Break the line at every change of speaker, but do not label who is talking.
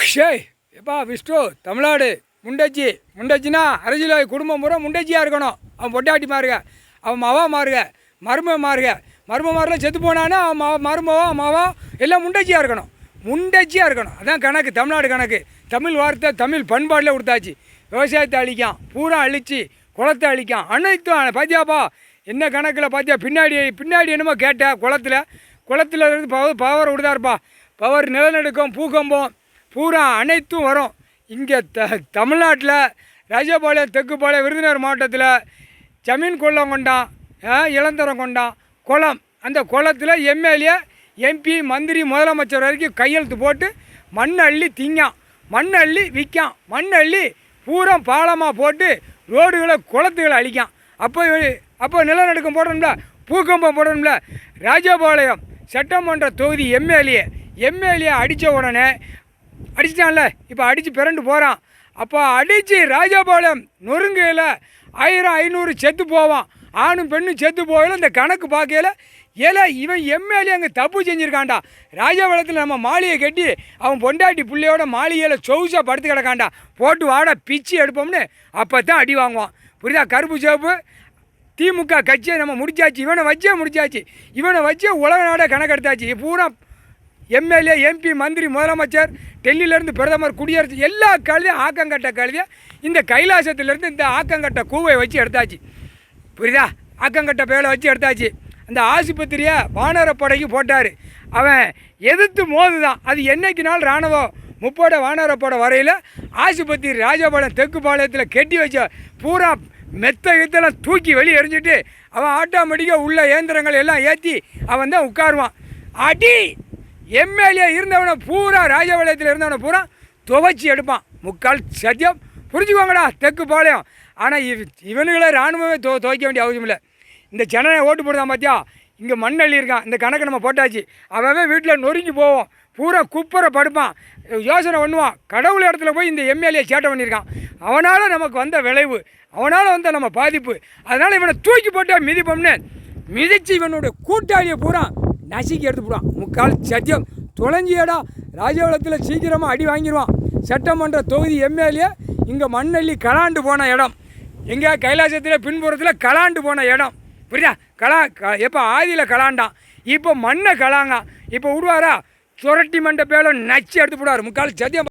ஷேய் எப்பா விஷ்ணு தமிழ்நாடு முண்டச்சின்னா அரசியல் குடும்பம் பூரா முண்டச்சியாக இருக்கணும். அவன் பொட்டாட்டி மாறுக, அவன் மவா மாறுக, மரும மாறலாம் செத்து போனான்னா அவன் மருமவோ மாவா எல்லாம் முண்டச்சியாக இருக்கணும். அதான் கணக்கு, தமிழ்நாடு கணக்கு. தமிழ் வார்த்தை தமிழ் பண்பாடில் கொடுத்தாச்சு. விவசாயத்தை அழிக்கான், பூரா அழித்து குளத்தை அழிக்கான், அனைத்தும் பார்த்தியாப்பா என்ன கணக்கில் பார்த்தியா. பின்னாடி என்னமோ கேட்ட குளத்தில் இருந்து பவர் விடுதாருப்பா. பவர் நிலநடுக்கம் பூகம்பம் பூரா அனைத்தும் வரும். இங்கே தமிழ்நாட்டில் ராஜபாளையம் தெற்குபாளையம் விருதுநகர் மாவட்டத்தில் ஜமீன் கொள்ளம் கொண்டான், இளந்தரம் கொண்டான் குளம். அந்த குளத்தில் எம்எல்ஏ எம்பி மந்திரி முதலமைச்சர் வரைக்கும் கையெழுத்து போட்டு மண் அள்ளி திங்கான், மண் அள்ளி விற்கான், மண் அள்ளி பூரா பாலமாக போட்டு ரோடுகளை குளத்துகளை அழிக்கான். அப்போ நிலநடுக்கம் போடணும்ல, பூகம்பம் போடணும்ல. ராஜபாளையம் சட்டமன்ற தொகுதி எம்எல்ஏ அடித்த உடனே அடிச்சிட்டான்ல, இப்போ அடித்து பிறண்டு போகிறான். அப்போ அடித்து ராஜபாளையம் நொறுங்கையில் 1000-500 செத்து போவான். ஆணும் பெண்ணும் செத்து போகல. இந்த கணக்கு பார்க்கையில் இவன் எம்எல்ஏ அங்கே தப்பு செஞ்சுருக்காண்டா. ராஜபாளையத்தில் நம்ம மாளிகை கட்டி அவன் பொண்டாட்டி பிள்ளையோட மாளிகையில் சொகுசாக படுத்து கிடக்காண்டா. போட்டு வாடா பிச்சு எடுப்போம்னு அப்போ தான் அடி வாங்குவான். புரியுதா? கருப்பு சிவப்பு திமுக கட்சியை நம்ம முடிச்சாச்சு. இவனை வச்சே உலக நாடே கணக்கெடுத்தாச்சு. பூரா எம்எல்ஏ எம்பி மந்திரி முதலமைச்சர் டெல்லியிலேருந்து பிரதமர் குடியரசு எல்லா கழுதையும் ஆக்கங்கட்ட கழுதையும் இந்த கைலாசத்திலேருந்து இந்த ஆக்கங்கட்ட கூவை வச்சு எடுத்தாச்சு. புரியுதா? ஆக்கங்கட்ட பேலை வச்சு எடுத்தாச்சு. அந்த ஆஸ்பத்திரியை வானரப்படைக்கு போட்டார். அவன் எதிர்த்து மோதுதான். அது என்னைக்குனாலும் இராணுவம் முப்படை வானரப்படை வரையில் ஆஸ்பத்திரி ராஜபாளையம் தெற்குபாளையத்தில் கெட்டி வச்ச பூரா மெத்தெல்லாம் தூக்கி வெளியே எறிஞ்சிட்டு அவன் ஆட்டோமேட்டிக்காக உள்ள இயந்திரங்கள் எல்லாம் ஏற்றி அவன் தான் உட்காருவான். அடி எம்எல்ஏ இருந்தவனை பூரா ராஜபாளையத்தில் இருந்தவனை பூரா துவைச்சி எடுப்பான். முக்கால் சத்தியம் புரிஞ்சுக்குவாங்கடா தெற்குபாளையம். ஆனால் இவனுங்களே இராணுவமே துவைக்க வேண்டிய அவசியம் இல்லை. இந்த ஜனனை ஓட்டு போடுதான் பார்த்தியா, இங்கே மண் அள்ளி இருக்கான். இந்த கணக்கை நம்ம போட்டாச்சு. அவன் வீட்டில் நொறுங்கி போவோம், பூரா குப்பரை படுப்பான், யோசனை பண்ணுவான். கடவுள் இடத்துல போய் இந்த எம்எல்ஏ சேட்டை பண்ணியிருக்கான். அவனால் நமக்கு வந்த விளைவு, அவனால் வந்த நம்ம பாதிப்பு. அதனால் இவனை தூக்கி போட்டால் மிதிப்போம்னு மிதித்து இவனுடைய கூட்டாளியை பூரா நசுக்கி எடுத்து போடுவான். முக்கால் சத்தியம் தொலைஞ்சியடா. ராஜபாளையத்தில் சீக்கிரமாக அடி வாங்கிடுவான். சட்டமன்ற தொகுதி எம்எல்ஏ இங்கே மண்ணள்ளி கலாண்டு போன இடம், எங்கே கைலாசத்தில் பின்புறத்தில் கலாண்டு போன இடம். புரியுதா? எப்போ ஆதியில் கலாண்டான், இப்போ மண்ணை கலாங்க. இப்போ விடுவாரா? சுரட்டி மண்டை பேல நச்சு எடுத்து போடுவார். முக்கால் சத்தியம்.